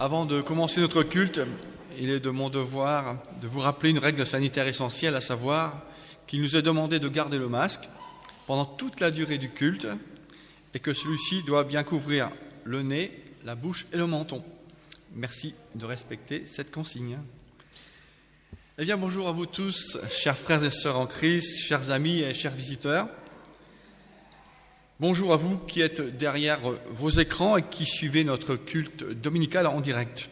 Avant de commencer notre culte, il est de mon devoir de vous rappeler une règle sanitaire essentielle, à savoir qu'il nous est demandé de garder le masque pendant toute la durée du culte et que celui-ci doit bien couvrir le nez, la bouche et le menton. Merci de respecter cette consigne. Eh bien, bonjour à vous tous, chers frères et sœurs en Christ, chers amis et chers visiteurs. Bonjour à vous qui êtes derrière vos écrans et qui suivez notre culte dominical en direct.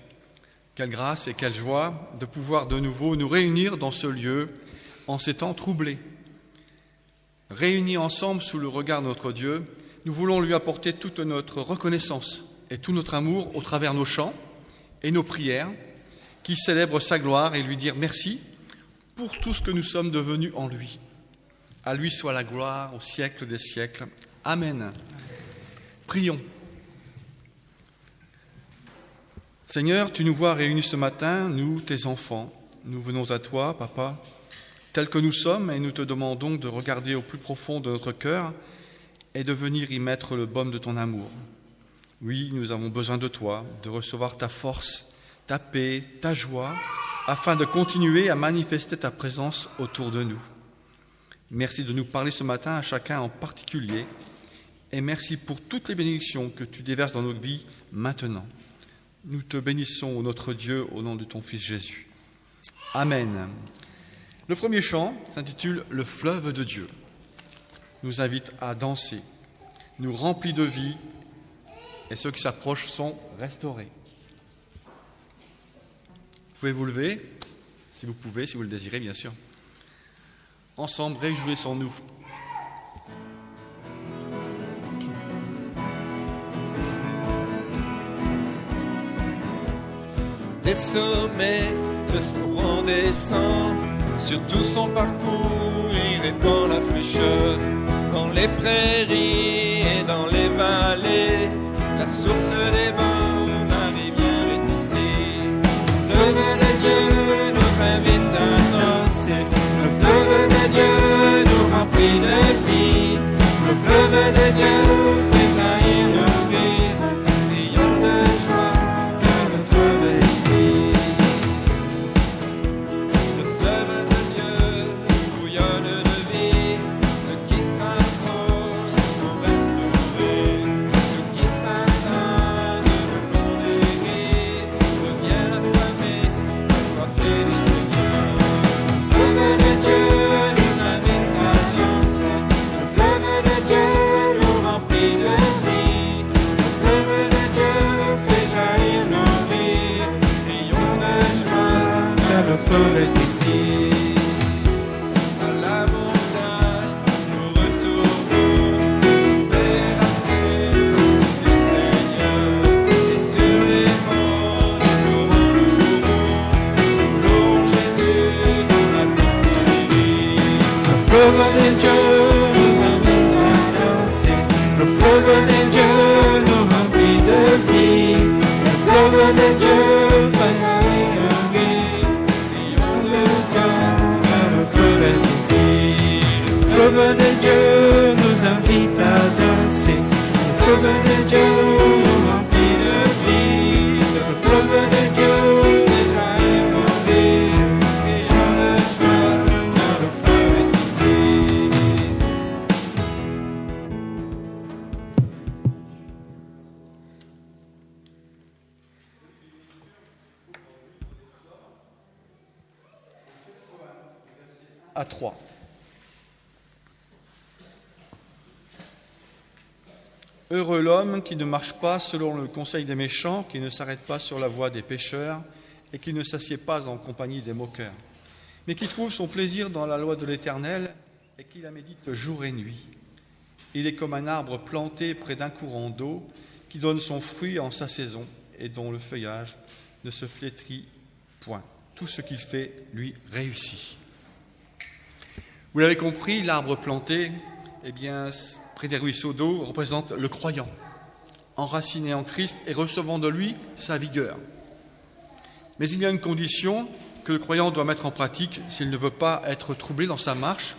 Quelle grâce et quelle joie de pouvoir de nouveau nous réunir dans ce lieu en ces temps troublés. Réunis ensemble sous le regard de notre Dieu, nous voulons lui apporter toute notre reconnaissance et tout notre amour au travers nos chants et nos prières qui célèbrent sa gloire et lui dire merci pour tout ce que nous sommes devenus en lui. À lui soit la gloire au siècle des siècles. Amen. Prions. Seigneur, tu nous vois réunis ce matin, nous, tes enfants. Nous venons à toi, Papa, tels que nous sommes, et nous te demandons de regarder au plus profond de notre cœur et de venir y mettre le baume de ton amour. Oui, nous avons besoin de toi, de recevoir ta force, ta paix, ta joie, afin de continuer à manifester ta présence autour de nous. Merci de nous parler ce matin à chacun en particulier, et merci pour toutes les bénédictions que tu déverses dans notre vie maintenant. Nous te bénissons, notre Dieu, au nom de ton Fils Jésus. Amen. Le premier chant s'intitule « Le fleuve de Dieu ». Nous invite à danser, nous remplit de vie, et ceux qui s'approchent sont restaurés. Vous pouvez vous lever, si vous pouvez, si vous le désirez, bien sûr. Ensemble, réjouissons-nous. Des sommets, le torrent descend, sur tout son parcours, il répand la fraîcheur. Dans les prairies et dans les vallées, la source des bords, la rivière est ici. Le fleuve de Dieu nous invite à danser, le fleuve de Dieu nous remplit de vie. Le fleuve de Dieu fait jaillir nos vies, rions de joie, car le fleuve est ici. Le fleuve de Dieu bouillonne de vie, ceux qui s'approchent sont restaurés, ceux qui s'attendent le long des rives reviennent affamés, assoiffés du Seigneur. Le fleuve de Dieu nous invite à danser, le fleuve de Dieu nous remplit de vie. Le fleuve de Dieu fait jaillir nos vies, rions de joie, car le fleuve est ici. À la montagne, nous retournons vers la présence du Seigneur, et sur les monts, nous louons Jésus dans la Seigneurie. Le fleuve de Dieu nous invite à danser, le fleuve de Dieu nous remplit de vie. Le fleuve de Dieu fait jaillir nos vies, rions de joie, car le fleuve est ici. Le fleuve de Dieu nous invite à danser, le fleuve de Dieu nous remplit de vie. Le fleuve de Dieu fait jaillir nos vies, rions de joie, car le fleuve est ici. À 3. Heureux l'homme qui ne marche pas selon le conseil des méchants, qui ne s'arrête pas sur la voie des pécheurs et qui ne s'assied pas en compagnie des moqueurs, mais qui trouve son plaisir dans la loi de l'Éternel et qui la médite jour et nuit. Il est comme un arbre planté près d'un courant d'eau qui donne son fruit en sa saison et dont le feuillage ne se flétrit point. Tout ce qu'il fait lui réussit. Vous l'avez compris, l'arbre planté, près des ruisseaux d'eau, représente le croyant, enraciné en Christ et recevant de lui sa vigueur. Mais il y a une condition que le croyant doit mettre en pratique s'il ne veut pas être troublé dans sa marche,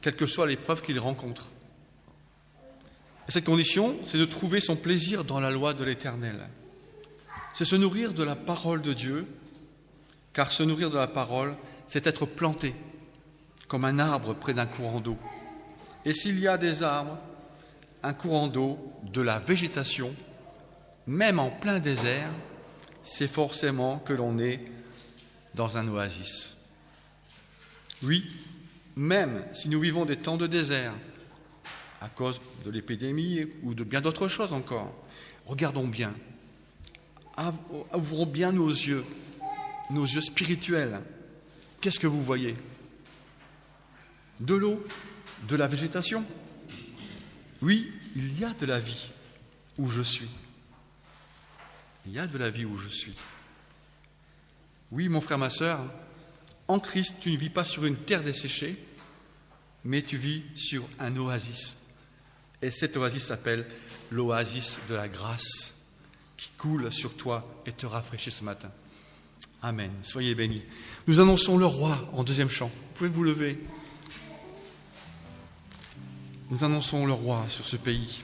quelle que soit l'épreuve qu'il rencontre. Et cette condition, c'est de trouver son plaisir dans la loi de l'Éternel. c'est se nourrir de la parole de Dieu, car se nourrir de la parole, c'est être planté comme un arbre près d'un courant d'eau. Et s'il y a des arbres, un courant d'eau, de la végétation, même en plein désert, c'est forcément que l'on est dans un oasis. Oui, même si nous vivons des temps de désert, à cause de l'épidémie ou de bien d'autres choses encore, regardons bien, ouvrons bien nos yeux spirituels. Qu'est-ce que vous voyez? De l'eau, de la végétation? Oui, il y a de la vie où je suis. Il y a de la vie où je suis. Oui, mon frère, ma sœur, en Christ, tu ne vis pas sur une terre desséchée, mais tu vis sur un oasis. Et cet oasis s'appelle l'oasis de la grâce qui coule sur toi et te rafraîchit ce matin. Amen. Soyez bénis. Nous annonçons le roi en deuxième chant. Vous pouvez vous lever. Nous annonçons le roi sur ce pays.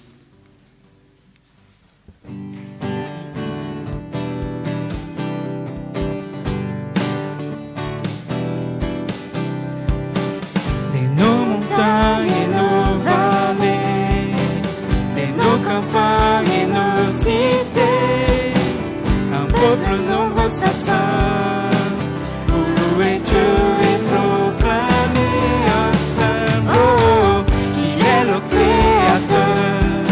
De nos montagnes et nos vallées, de nos campagnes et nos cités, un peuple nombreux s'assemble pour louer Dieu et proclamer un saint mot, qu'il est le Créateur,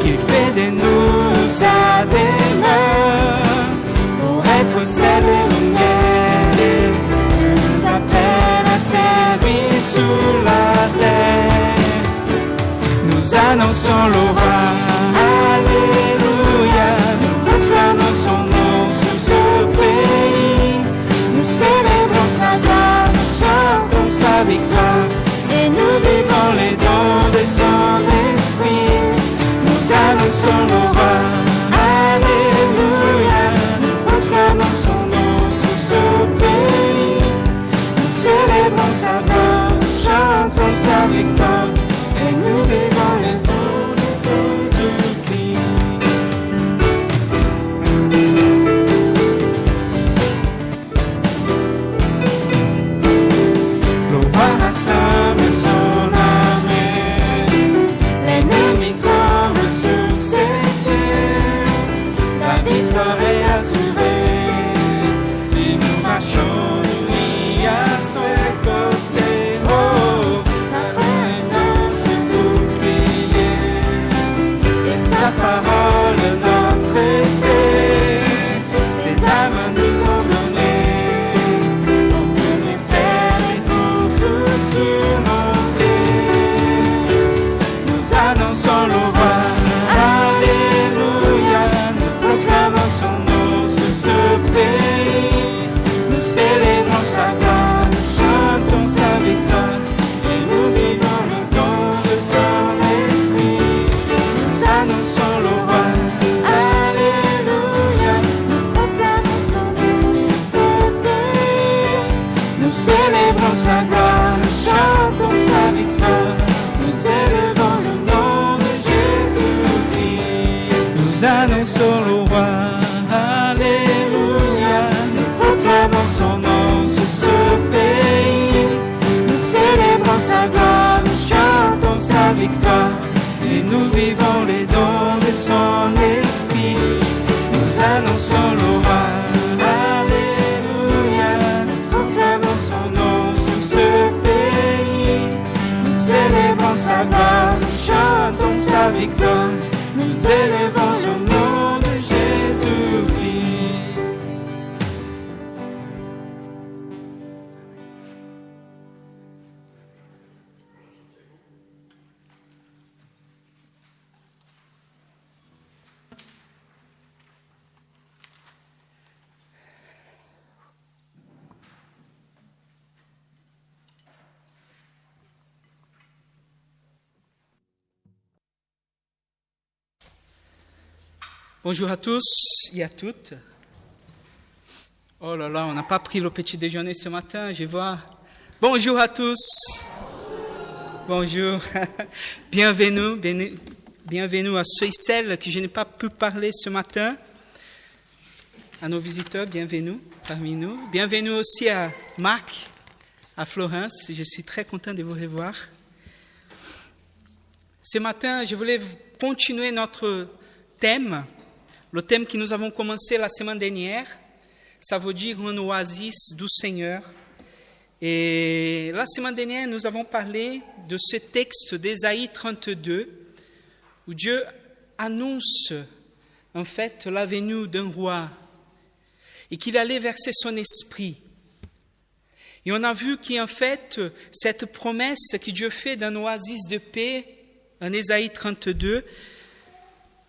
qu'il fait de nous sa demeure, pour être sel et lumière, Dieu nous appelle à servir sous la terre. Nous annonçons le roi, alléluia, nous proclamons son nom sur ce pays. Nous célébrons sa gloire, nous chantons sa victoire, et nous vivons les dons de son esprit. Nous annonçons le roi, alléluia, nous proclamons son nom sur ce pays. Nous célébrons sa gloire, nous chantons sa victoire, et nous vivons les dons de son esprit. Le roi rassemble son armée, l'ennemi tremble sous ses pieds, la victoire est assurée, si nous marchons, nous y à ses côtés. Oh, notre bouclier, et sa parole notre épée, ses armes nous ont donné, pour tenir ferme et pour tout surmonter. Nous annonçons le roi, alléluia, nous proclamons son nom sur ce pays. Nous célébrons sa gloire, nous chantons sa victoire, et nous vivons le don de son esprit. Nous annonçons le roi, alléluia, nous proclamons son nom sur ce pays. Nous célébrons sa gloire, nous chantons sa victoire, nous élevons le nom de Jésus-Christ. Nous annonçons le roi, alléluia, nous proclamons son nom sur ce pays. Nous célébrons sa gloire, nous chantons sa victoire, et nous vivons les dons de son esprit. Nous annonçons le roi, alléluia, nous proclamons son nom sur ce pays. Nous célébrons sa gloire, nous chantons sa victoire, nous élevons le nom de Jésus-Christ. Bonjour à tous et à toutes. Oh là là, on n'a pas pris le petit déjeuner ce matin, je vois. Bonjour à tous. Bonjour. Bienvenue à ceux et celles que je n'ai pas pu parler ce matin. à nos visiteurs, bienvenue parmi nous. Bienvenue aussi à Marc, à Florence. Je suis très content de vous revoir. Ce matin, je voulais continuer notre thème, le thème que nous avons commencé la semaine dernière. Ça veut dire une oasis du Seigneur. Et la semaine dernière, nous avons parlé de ce texte d'Ésaïe 32, où Dieu annonce en fait la venue d'un roi et qu'il allait verser son esprit. Et on a vu qu'en fait, cette promesse que Dieu fait d'un oasis de paix en Ésaïe 32,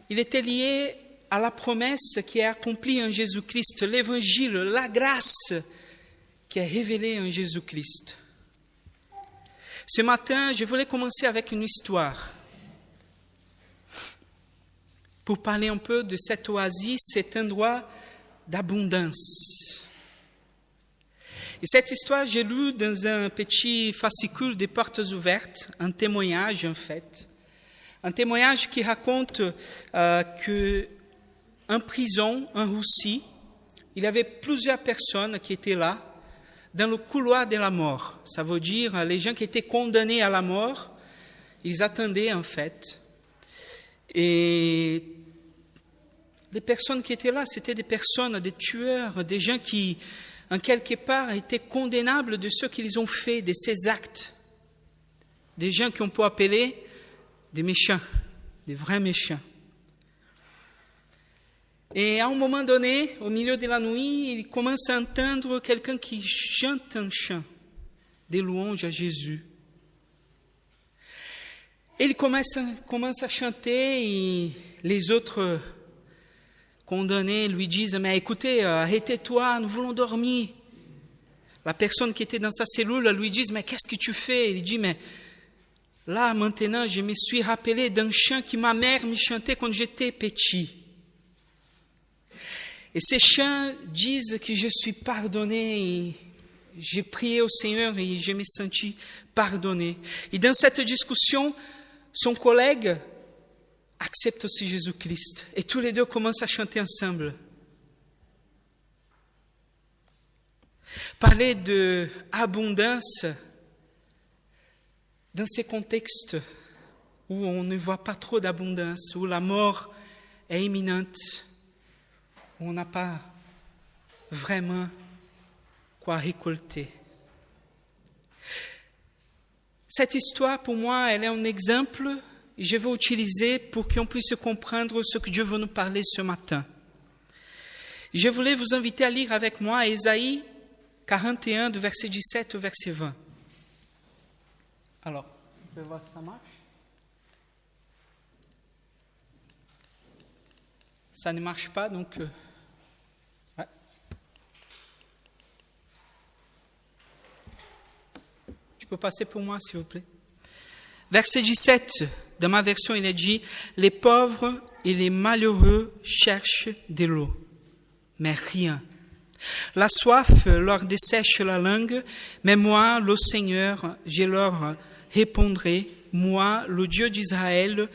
il était lié à la promesse qui est accomplie en Jésus-Christ, l'évangile, la grâce qui est révélée en Jésus-Christ. Ce matin, je voulais commencer avec une histoire pour parler un peu de cette oasis, cet endroit d'abondance. Et cette histoire, j'ai lu dans un petit fascicule des Portes ouvertes, un témoignage en fait. Un témoignage qui raconte qu'en prison, en Russie, il y avait plusieurs personnes qui étaient là, dans le couloir de la mort. Ça veut dire les gens qui étaient condamnés à la mort, ils attendaient en fait. Et les personnes qui étaient là, c'était des personnes, des tueurs, des gens qui, en quelque part, étaient condamnables de ce qu'ils ont fait, de ces actes. Des gens qu'on peut appeler des méchants, des vrais méchants. Et à un moment donné, au milieu de la nuit, il commence à entendre quelqu'un qui chante un chant, des louanges à Jésus. Et il commence à chanter et les autres condamnés lui disent « Mais écoutez, arrêtez-toi, nous voulons dormir. » La personne qui était dans sa cellule lui dit « Mais qu'est-ce que tu fais ?» Il dit « Mais là, maintenant, je me suis rappelé d'un chant que ma mère me chantait quand j'étais petit. » Et ces chants disent que je suis pardonné et j'ai prié au Seigneur et je me sentis pardonné. Et dans cette discussion, son collègue accepte aussi Jésus-Christ. Et tous les deux commencent à chanter ensemble. Parler d'abondance dans ces contextes où on ne voit pas trop d'abondance, où la mort est imminente, où on n'a pas vraiment quoi récolter. Cette histoire, pour moi, elle est un exemple et je vais utiliser pour qu'on puisse comprendre ce que Dieu veut nous parler ce matin. Je voulais vous inviter à lire avec moi Ésaïe 41, de verset 17 au verset 20. Alors, on peut voir si ça marche. Ça ne marche pas, donc... ouais. Tu peux passer pour moi, s'il vous plaît. Verset 17, dans ma version, il est dit « Les pauvres et les malheureux cherchent de l'eau, mais rien. La soif leur dessèche la langue, mais moi, le Seigneur, je leur répondrai, moi, le Dieu d'Israël,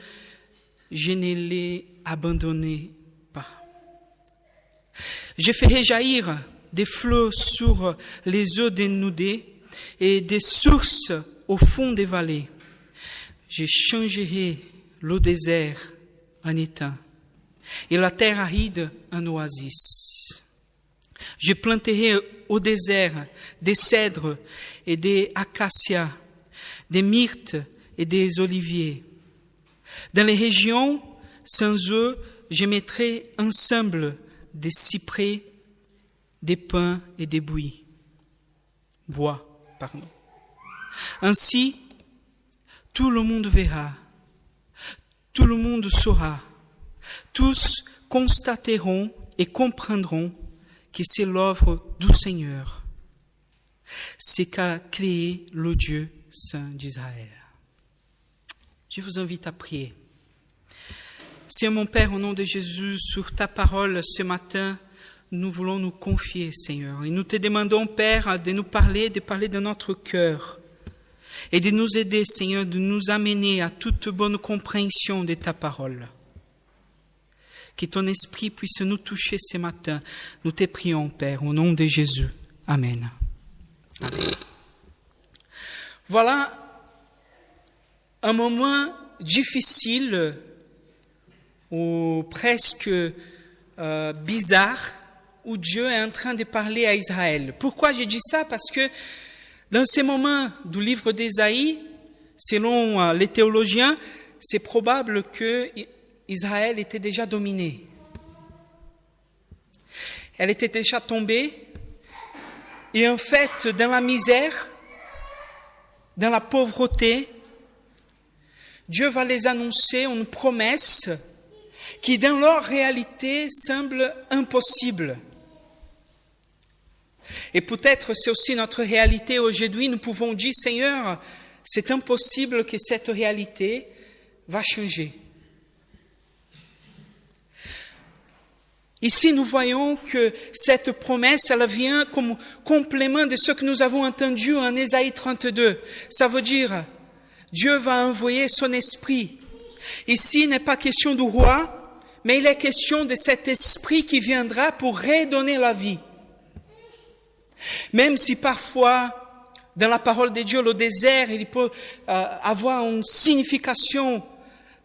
je ne les abandonnerai pas. Je ferai jaillir des flots sur les eaux dénudées et des sources au fond des vallées. Je changerai le désert en étang et la terre aride en oasis. Je planterai au désert des cèdres et des acacias, des myrtes et des oliviers. Dans les régions sans eau, je mettrai ensemble des cyprès, des pins et des bois. Ainsi, tout le monde verra, tout le monde saura, tous constateront et comprendront que c'est l'œuvre du Seigneur, c'est qu'a créé le Dieu saint d'Israël. Je vous invite à prier. Seigneur mon Père, au nom de Jésus, sur ta parole ce matin, nous voulons nous confier, Seigneur. Et nous te demandons, Père, de nous parler, de parler de notre cœur et de nous aider, Seigneur, de nous amener à toute bonne compréhension de ta parole. Que ton esprit puisse nous toucher ce matin. Nous te prions, Père, au nom de Jésus. Amen. Amen. Voilà un moment difficile ou presque bizarre où Dieu est en train de parler à Israël. Pourquoi je dis ça? Parce que dans ces moments du livre d'Ésaïe, selon les théologiens, c'est probable que Israël était déjà dominé. Elle était déjà tombée. Et en fait, dans la misère, dans la pauvreté, Dieu va les annoncer une promesse qui, dans leur réalité, semble impossible. Et peut-être c'est aussi notre réalité aujourd'hui. Nous pouvons dire, Seigneur, c'est impossible que cette réalité va changer. Ici, nous voyons que cette promesse, elle vient comme complément de ce que nous avons entendu en Ésaïe 32. Ça veut dire, Dieu va envoyer son esprit. Ici, il n'est pas question du roi, mais il est question de cet esprit qui viendra pour redonner la vie. Même si parfois, dans la parole de Dieu, le désert, il peut avoir une signification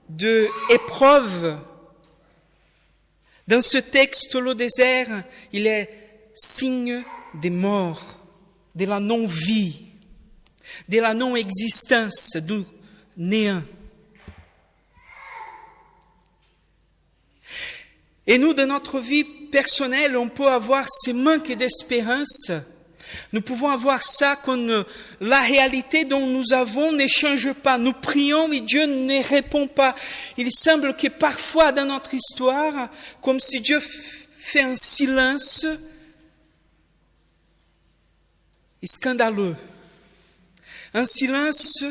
d'épreuve. Dans ce texte, le désert, il est signe des morts, de la non-vie, de la non-existence, du néant. Et nous, dans notre vie personnelle, on peut avoir ce manque d'espérance. Nous pouvons avoir ça quand la réalité dont nous avons ne change pas. Nous prions et Dieu ne répond pas. Il semble que parfois dans notre histoire, comme si Dieu fait un silence scandaleux. Un silence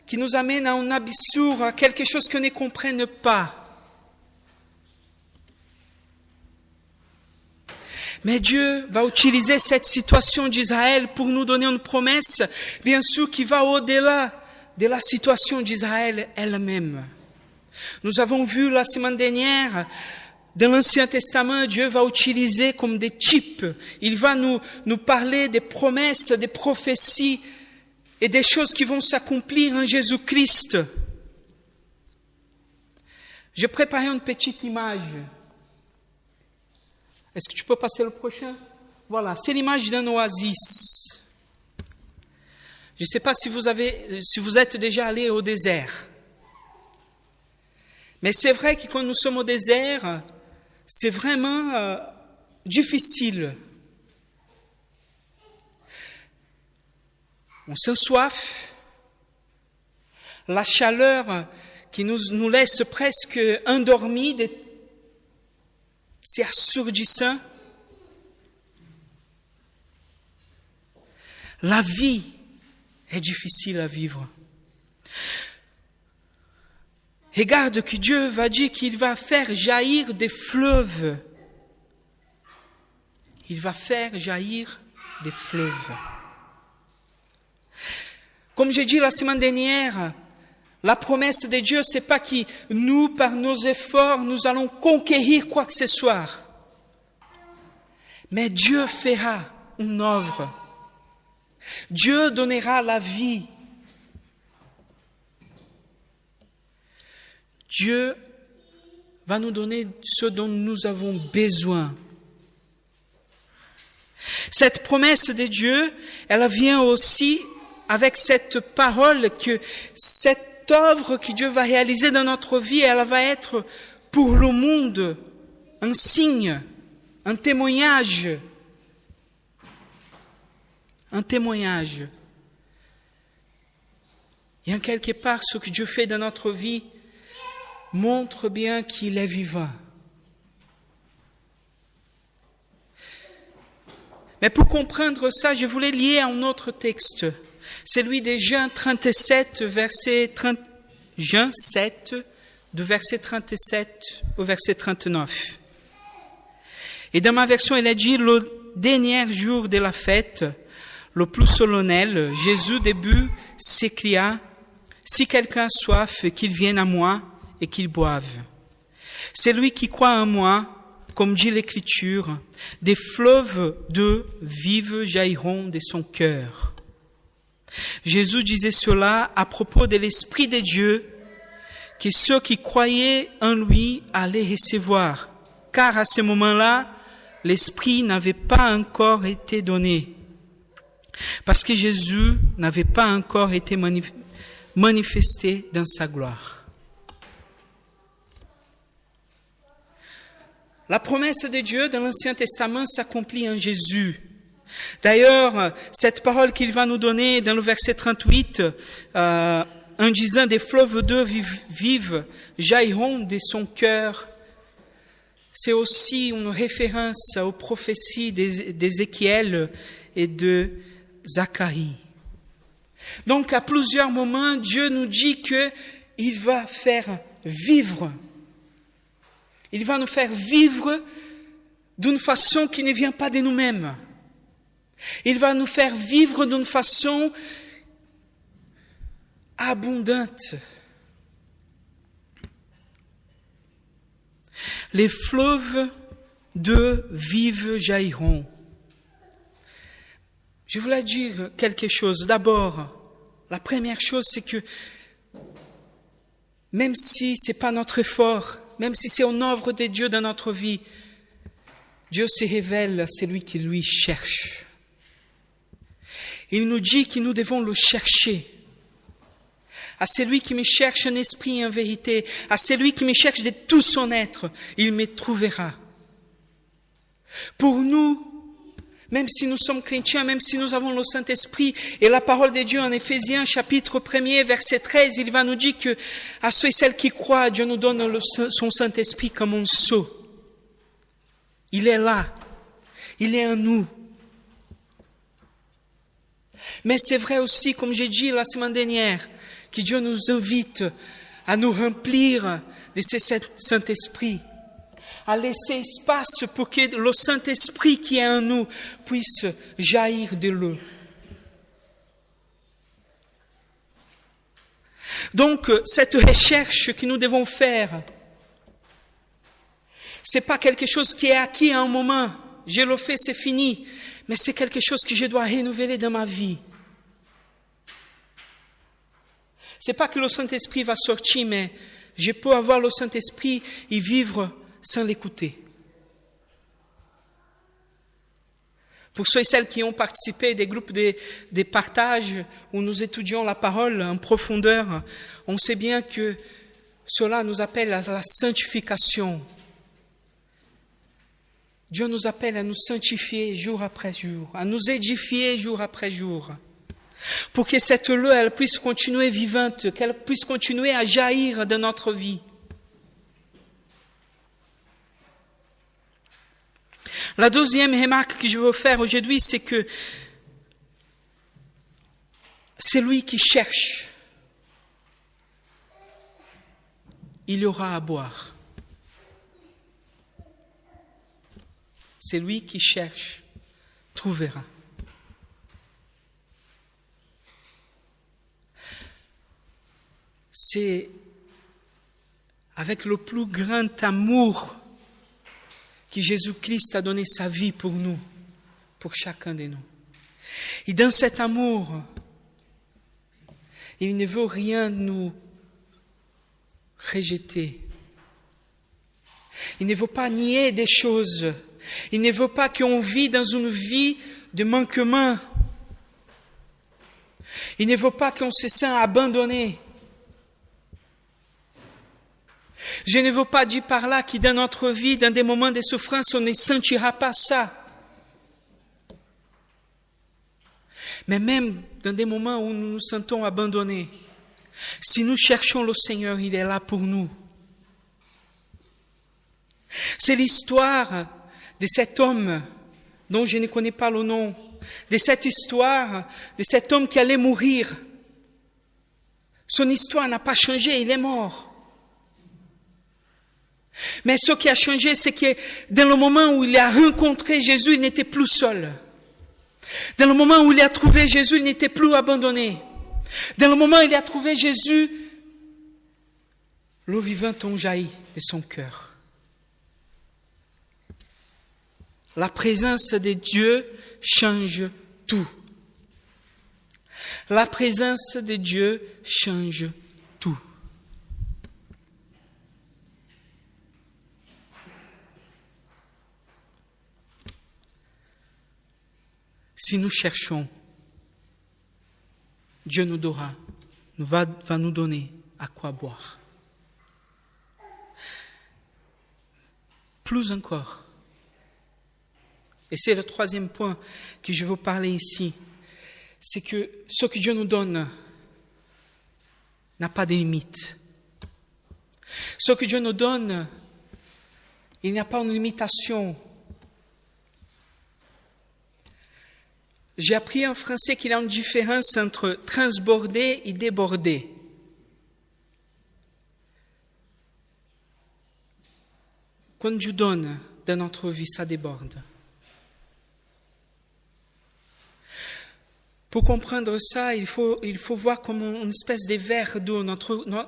qui nous amène à un abyssure, à quelque chose qu'on ne comprenne pas. Mais Dieu va utiliser cette situation d'Israël pour nous donner une promesse, bien sûr, qui va au-delà de la situation d'Israël elle-même. Nous avons vu la semaine dernière, dans l'Ancien Testament, Dieu va utiliser comme des types. Il va nous parler des promesses, des prophéties et des choses qui vont s'accomplir en Jésus-Christ. J'ai préparé une petite image. Est-ce que tu peux passer le prochain? Voilà, c'est l'image d'un oasis. Je ne sais pas si vous êtes déjà allé au désert. Mais c'est vrai que quand nous sommes au désert, c'est vraiment difficile. On sent soif. La chaleur qui nous laisse presque endormis, c'est assourdissant. La vie est difficile à vivre. Regarde que Dieu va dire qu'il va faire jaillir des fleuves. Il va faire jaillir des fleuves. Comme j'ai dit la semaine dernière, la promesse de Dieu, c'est pas que nous, par nos efforts, nous allons conquérir quoi que ce soit. Mais Dieu fera une œuvre. Dieu donnera la vie. Dieu va nous donner ce dont nous avons besoin. Cette promesse de Dieu, elle vient aussi avec cette parole que cette œuvre que Dieu va réaliser dans notre vie, elle va être pour le monde un signe, un témoignage. Un témoignage. Et en quelque part, ce que Dieu fait dans notre vie montre bien qu'il est vivant. Mais pour comprendre ça, je voulais lier à un autre texte. Celui de Jean 37, Jean 7, du verset 37 au verset 39. Et dans ma version, il a dit, le dernier jour de la fête, le plus solennel, Jésus début s'écria, si quelqu'un a soif, qu'il vienne à moi et qu'il boive. C'est lui qui croit en moi, comme dit l'Écriture, des fleuves d'eau vives jailliront de son cœur. Jésus disait cela à propos de l'Esprit de Dieu, que ceux qui croyaient en lui allaient recevoir, car à ce moment-là, l'Esprit n'avait pas encore été donné, parce que Jésus n'avait pas encore été manifesté dans sa gloire. La promesse de Dieu dans l'Ancien Testament s'accomplit en Jésus. D'ailleurs, cette parole qu'il va nous donner dans le verset 38, en disant « Des fleuves d'eau vives jailliront de son cœur », c'est aussi une référence aux prophéties d'Ézéchiel et de Zacharie. Donc, à plusieurs moments, Dieu nous dit qu'il va faire vivre. Il va nous faire vivre d'une façon qui ne vient pas de nous-mêmes. Il va nous faire vivre d'une façon abondante. Les fleuves d'eau vive jailliront. Je voulais dire quelque chose. D'abord, la première chose, c'est que même si ce n'est pas notre effort, même si c'est une œuvre de Dieu dans notre vie, Dieu se révèle à celui qui lui cherche. Il nous dit que nous devons le chercher. À celui qui me cherche en esprit et en vérité, à celui qui me cherche de tout son être, il me trouvera. Pour nous, même si nous sommes chrétiens, même si nous avons le Saint-Esprit, et la parole de Dieu en Éphésiens, chapitre 1er, verset 13, il va nous dire que à ceux et celles qui croient, Dieu nous donne son Saint-Esprit comme un sceau. Il est là. Il est en nous. Mais c'est vrai aussi, comme j'ai dit la semaine dernière, que Dieu nous invite à nous remplir de ce Saint-Esprit, à laisser espace pour que le Saint-Esprit qui est en nous puisse jaillir de l'eau. Donc, cette recherche que nous devons faire, c'est pas quelque chose qui est acquis à un moment. Je le fais, c'est fini. Mais c'est quelque chose que je dois renouveler dans ma vie. C'est pas que le Saint-Esprit va sortir, mais je peux avoir le Saint-Esprit et vivre sans l'écouter. Pour ceux et celles qui ont participé des groupes de partage où nous étudions la parole en profondeur, on sait bien que cela nous appelle à la sanctification. Dieu nous appelle à nous sanctifier jour après jour, à nous édifier jour après jour, pour que cette eau, elle puisse continuer vivante, qu'elle puisse continuer à jaillir dans notre vie. La deuxième remarque que je veux faire aujourd'hui, c'est que celui qui cherche, il aura à boire. Celui qui cherche trouvera. C'est avec le plus grand amour que Jésus-Christ a donné sa vie pour nous, pour chacun de nous. Et dans cet amour, il ne veut rien nous rejeter. Il ne veut pas nier des choses. Il ne veut pas qu'on vit dans une vie de manquement. Il ne veut pas qu'on se sente abandonné. Je ne veux pas dire par là que dans notre vie, dans des moments de souffrance, on ne sentira pas ça. Mais même dans des moments où nous nous sentons abandonnés, si nous cherchons le Seigneur, il est là pour nous. C'est l'histoire de cet homme dont je ne connais pas le nom, de cette histoire de cet homme qui allait mourir. Son histoire n'a pas changé, il est mort. Mais ce qui a changé, c'est que dans le moment où il a rencontré Jésus, il n'était plus seul. Dans le moment où il a trouvé Jésus, il n'était plus abandonné. Dans le moment où il a trouvé Jésus, l'eau vivante en jaillit de son cœur. La présence de Dieu change tout. La présence de Dieu change tout. Si nous cherchons, Dieu nous donnera, va nous donner à quoi boire. Plus encore, et c'est le troisième point que je veux parler ici, c'est que ce que Dieu nous donne n'a pas de limite. Ce que Dieu nous donne, il n'y a pas une limitation. J'ai appris en français qu'il y a une différence entre transborder et déborder. Quand Dieu donne dans notre vie, ça déborde. Pour comprendre ça, il faut voir comme une espèce de verre d'eau,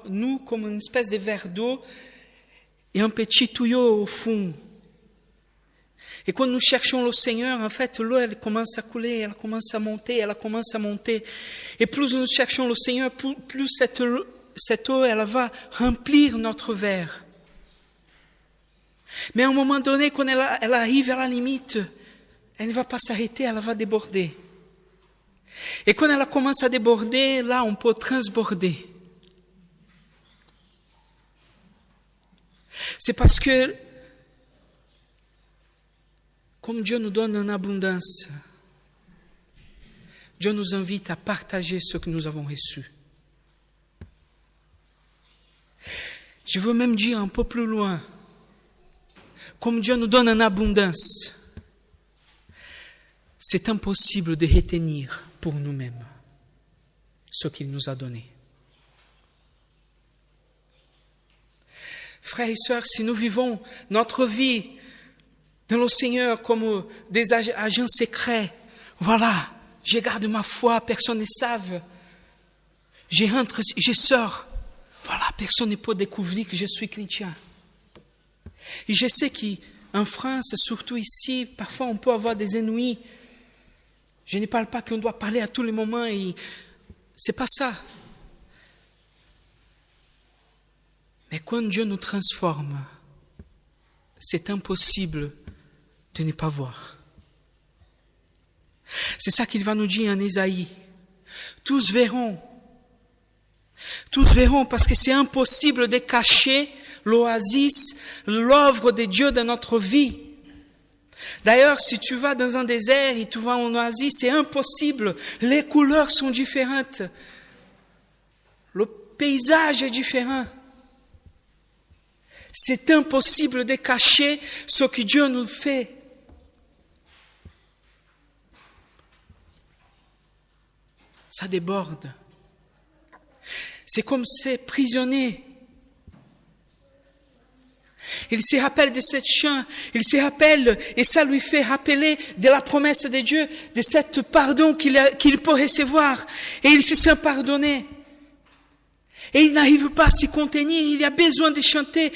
nous comme une espèce de verre d'eau et un petit tuyau au fond. Et quand nous cherchons le Seigneur, en fait, l'eau, elle commence à couler, elle commence à monter, elle commence à monter. Et plus nous cherchons le Seigneur, plus cette eau, elle va remplir notre verre. Mais à un moment donné, quand elle arrive à la limite, elle ne va pas s'arrêter, elle va déborder. Et quand elle commence à déborder, là, on peut transborder. C'est parce que, comme Dieu nous donne en abondance, Dieu nous invite à partager ce que nous avons reçu. Je veux même dire un peu plus loin, comme Dieu nous donne en abondance, c'est impossible de retenir pour nous-mêmes ce qu'il nous a donné. Frères et sœurs, si nous vivons notre vie dans le Seigneur comme des agents secrets, voilà, je garde ma foi, personne ne savent. Je rentre, je sors, voilà, personne ne peut découvrir que je suis chrétien. Et je sais qu'en France, surtout ici, parfois on peut avoir des ennuis. Je ne parle pas qu'on doit parler à tous les moments, et c'est pas ça. Mais quand Dieu nous transforme, c'est impossible de ne pas voir. C'est ça qu'il va nous dire en Ésaïe. Tous verront parce que c'est impossible de cacher l'oasis, l'œuvre de Dieu dans notre vie. D'ailleurs, si tu vas dans un désert et tu vas en oasis, c'est impossible. Les couleurs sont différentes. Le paysage est différent. C'est impossible de cacher ce que Dieu nous fait. Ça déborde. C'est comme ces prisonniers. Il se rappelle de cette chant, il se rappelle, et ça lui fait rappeler de la promesse de Dieu, de cette pardon qu'il peut recevoir. Et il se sent pardonné. Et il n'arrive pas à s'y contenir, il a besoin de chanter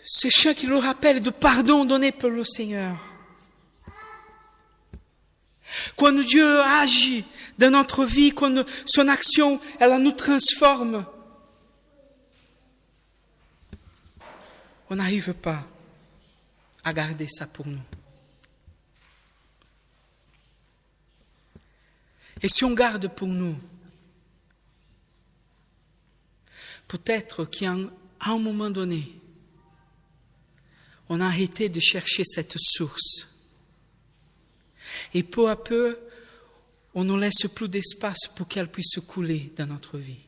ce chant qui le rappelle du pardon donné par le Seigneur. Quand Dieu agit dans notre vie, quand son action, elle nous transforme, on n'arrive pas à garder ça pour nous. Et si on garde pour nous, peut-être qu'à un moment donné, on a arrêté de chercher cette source. Et peu à peu, on ne laisse plus d'espace pour qu'elle puisse couler dans notre vie.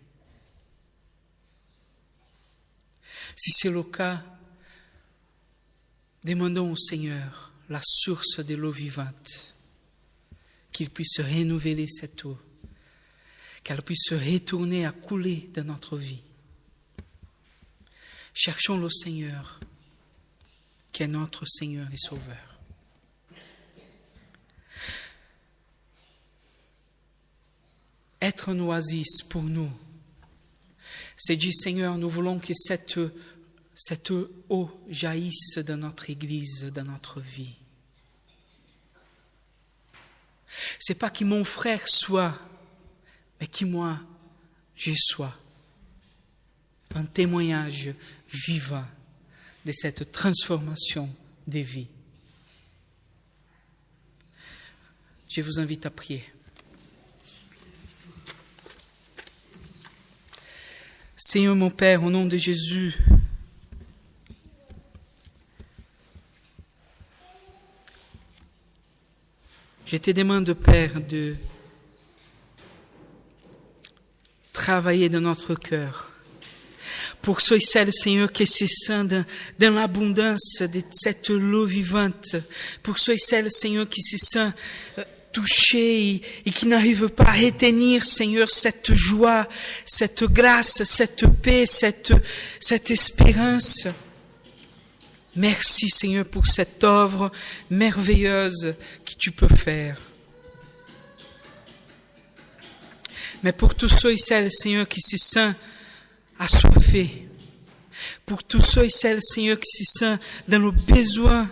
Si c'est le cas, demandons au Seigneur la source de l'eau vivante, qu'il puisse renouveler cette eau, qu'elle puisse retourner à couler dans notre vie. Cherchons le Seigneur, qui est notre Seigneur et Sauveur. Être un oasis pour nous, c'est dire, Seigneur, nous voulons que cette eau jaillisse dans notre Église, dans notre vie. C'est pas que mon frère soit, mais que moi, je sois. Un témoignage vivant de cette transformation des vies. Je vous invite à prier. Seigneur mon Père, au nom de Jésus, je te demande, Père, de travailler dans notre cœur. Pour ceux et celles, Seigneur, qui se sentent dans l'abondance de cette eau vivante. Pour ceux et celles, Seigneur, qui se sentent touchés et qui n'arrivent pas à retenir, Seigneur, cette joie, cette grâce, cette paix, cette espérance. Merci, Seigneur, pour cette œuvre merveilleuse que tu peux faire. Mais pour tous ceux et celles, Seigneur, qui se sentent assoiffés, pour tous ceux et celles, Seigneur, qui se sentent dans le besoin,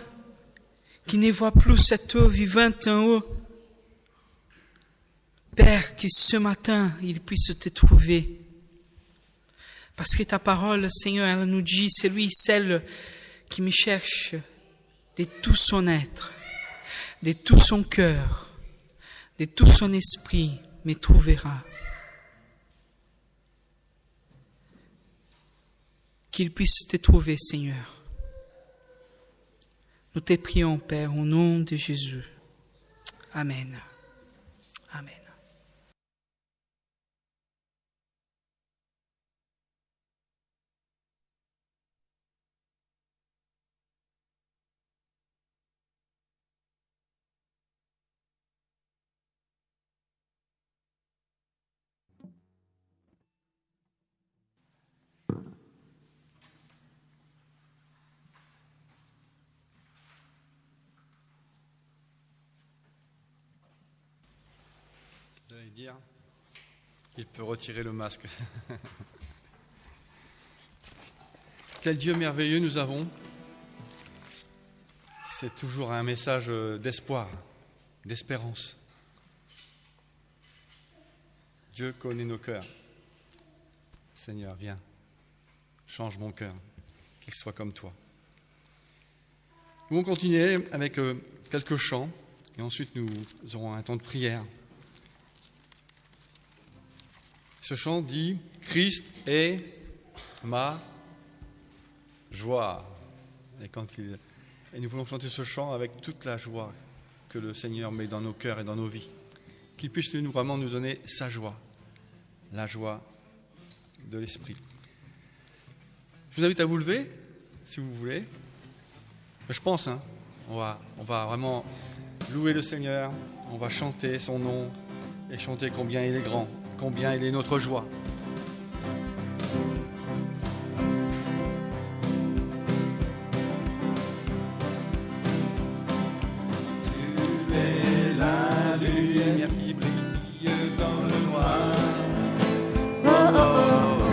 qui ne voient plus cette eau vivante en haut, Père, que ce matin, ils puissent te trouver. Parce que ta parole, Seigneur, elle nous dit, c'est lui, celle qui me cherche de tout son être, de tout son cœur, de tout son esprit, me trouvera. Qu'il puisse te trouver, Seigneur. Nous te prions, Père, au nom de Jésus. Amen. Amen. Vous allez dire, il peut retirer le masque. Quel Dieu merveilleux nous avons. C'est toujours un message d'espoir, d'espérance. Dieu connaît nos cœurs. Seigneur, viens, change mon cœur, qu'il soit comme toi. Nous allons continuer avec quelques chants et ensuite nous aurons un temps de prière. Ce chant dit « Christ est ma joie ». Et nous voulons chanter ce chant avec toute la joie que le Seigneur met dans nos cœurs et dans nos vies. Qu'il puisse vraiment nous donner sa joie, la joie de l'Esprit. Je vous invite à vous lever, si vous voulez. Je pense, on va vraiment louer le Seigneur, on va chanter son nom et chanter combien il est grand, combien il est notre joie. Tu es la lumière qui brille dans le noir. Oh, oh, oh.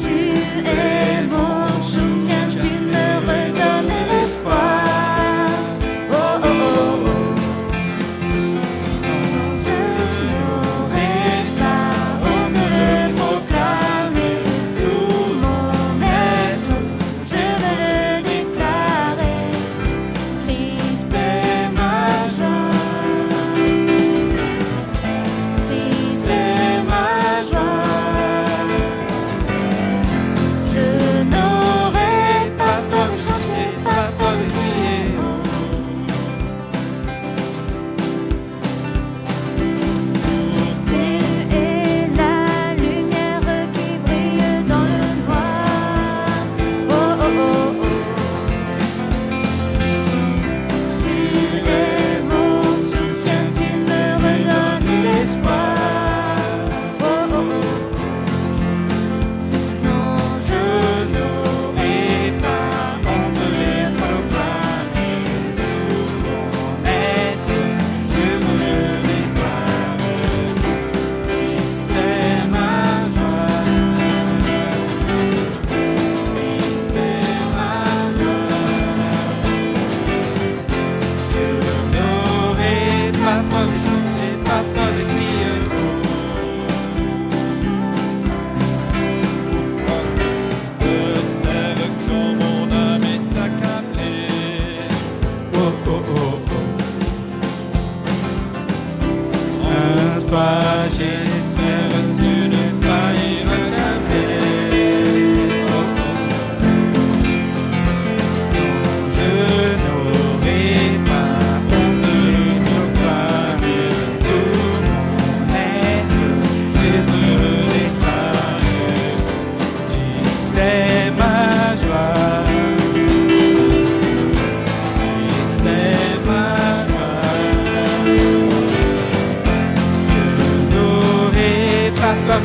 Tu es mon soutien, tu me redonnes l'espoir. Oh, oh, oh, oh. Je n'aurai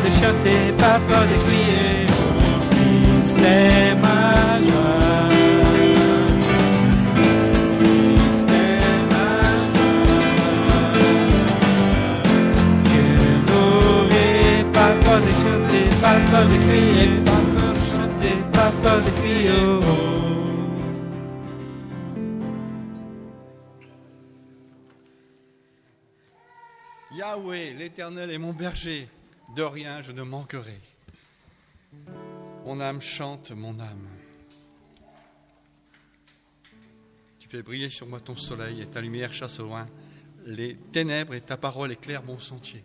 de chanter, pas peur de crier. Christ est ma joie. Christ est ma joie. Je l'aurai, pas peur de chanter, pas peur de crier, pas peur de chanter, pas peur de crier. Oh, oh. Yahweh, l'Éternel est mon berger, de rien je ne manquerai. Mon âme chante, mon âme. Tu fais briller sur moi ton soleil et ta lumière chasse au loin les ténèbres et ta parole éclaire mon sentier.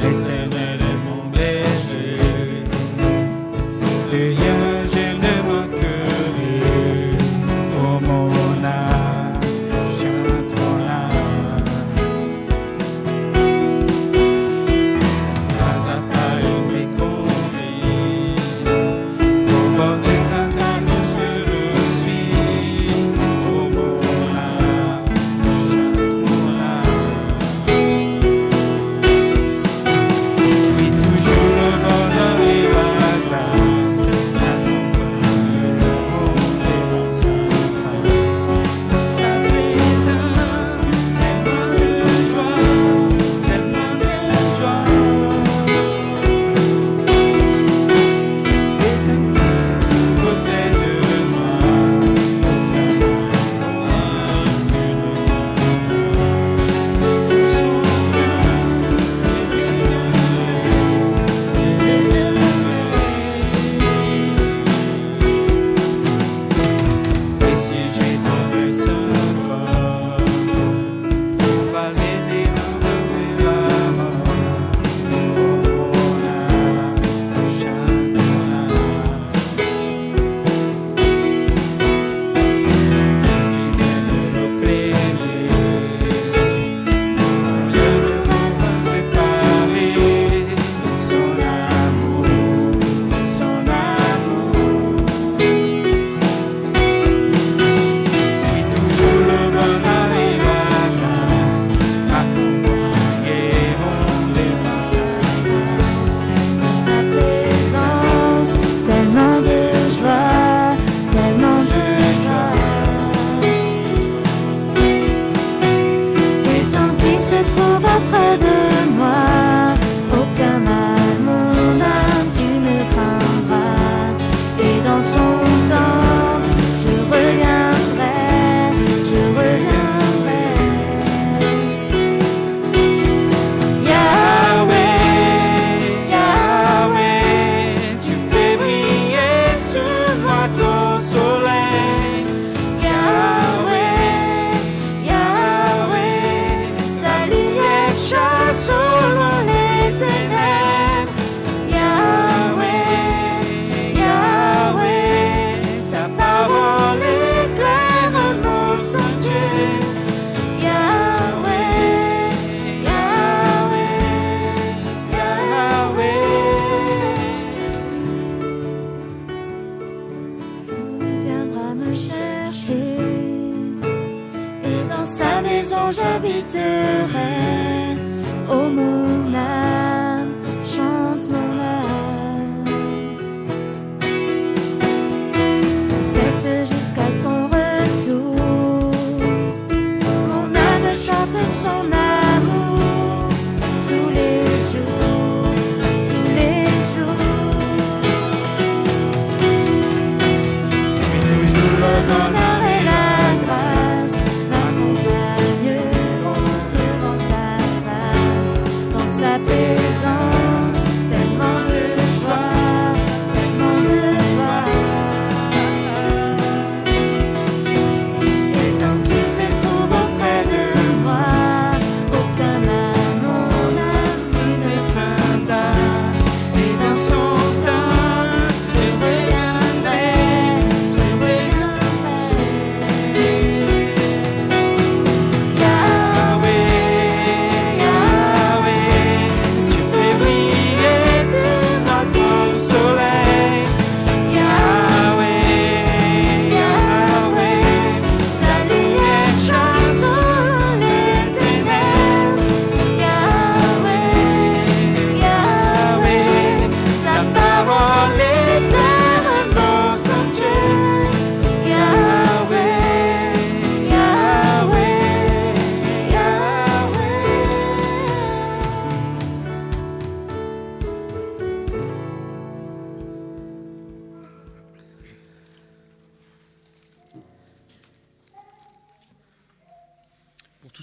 L'Éternel est mon berger, de rien je ne manquerai.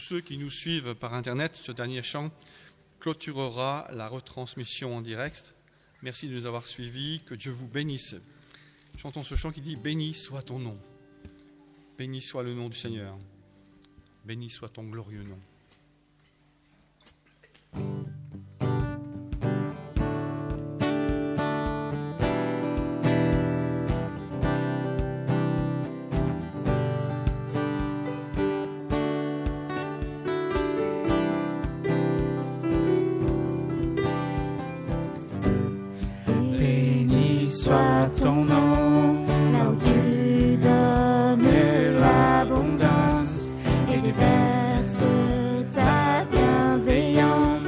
ceux qui nous suivent par Internet, ce dernier chant clôturera la retransmission en direct. Merci de nous avoir suivis, que Dieu vous bénisse. Chantons ce chant qui dit « Béni soit ton nom, béni soit le nom du Seigneur, béni soit ton glorieux nom. » Soit ton nom, là où tu donnes l'abondance et déverses ta bienveillance.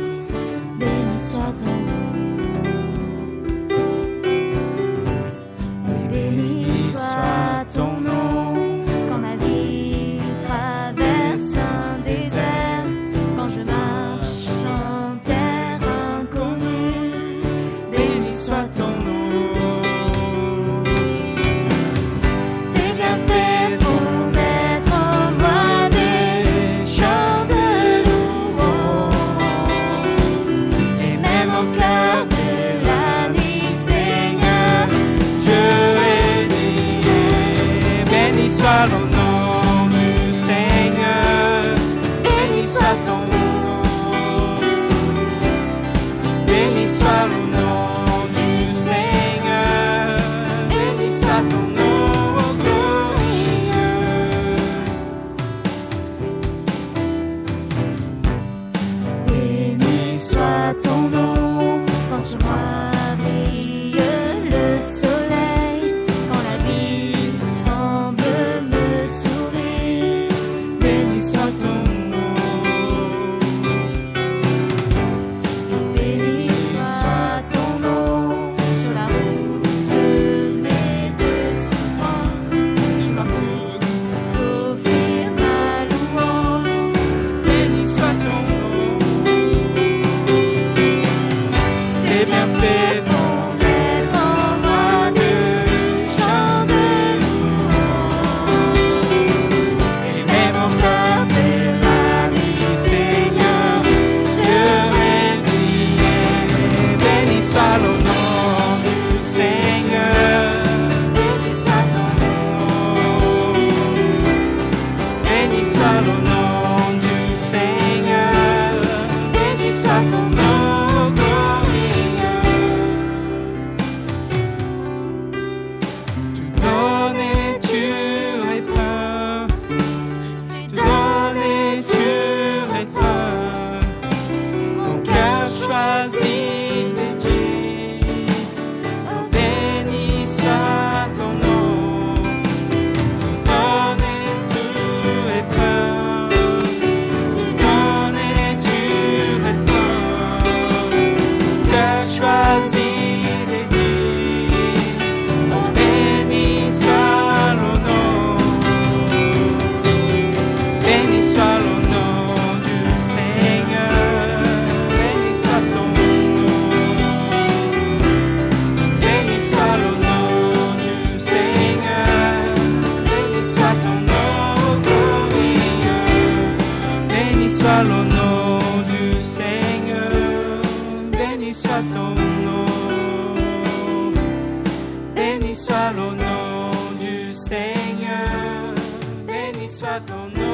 Béni soit ton nom. Oui, béni soit ton nom. Quand ma vie traverse un désert, quand je marche en terre inconnue, béni soit ton nom. Soit le nom du Seigneur, béni soit ton nom. Béni soit le nom du Seigneur, béni soit ton nom glorieux. Béni soit ton nom, quand sur moi brille le soleil, quand la vie semble soit le nom du Seigneur, béni soit ton nom, béni soit le nom du Seigneur, béni soit ton nom.